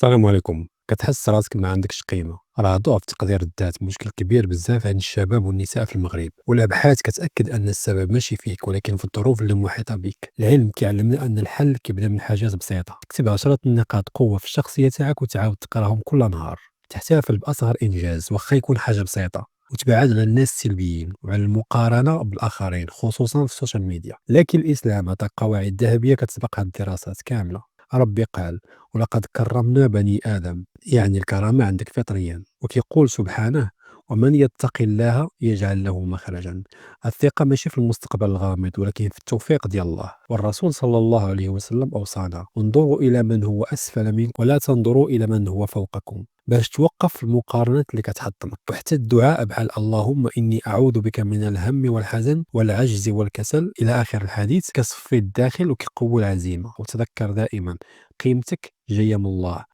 السلام عليكم. كتحس راسك ما عندكش قيمة، راه ضعف تقدير الذات مشكل كبير بزاف عند الشباب والنساء في المغرب، والابحاث كتاكد ان السبب ماشي فيك ولكن في الظروف اللي محيطه بك. العلم كيعلمنا ان الحل كيبدا من حاجات بسيطه، تكتب 10 نقاط قوه في الشخصيه تاعك وتعاود تقراهم كل نهار، تحتفل باصغر انجاز واخا يكون حاجه بسيطه، وتبعد على الناس السلبيين وعلى المقارنه بالاخرين خصوصا في السوشيال ميديا. لكن الاسلام عطى قواعد ذهبيه كتسبقها الدراسات كامله. ربي قال: ولقد كرمنا بني آدم. يعني الكرامة عندك فطريا، وكيقول سبحانه: ومن يتق الله يجعل له مخرجا. الثقة ماشي في المستقبل الغامض ولكن في التوفيق ديال الله. والرسول صلى الله عليه وسلم أوصانا: انظروا إلى من هو أسفل منكم ولا تنظروا إلى من هو فوقكم، باش توقف في المقارنات اللي كتحطمك. وحتى الدعاء بحال اللهم إني أعوذ بك من الهم والحزن والعجز والكسل إلى آخر الحديث كصفي الداخل وكيقوي العزيمة. وتذكر دائما قيمتك جاية من الله،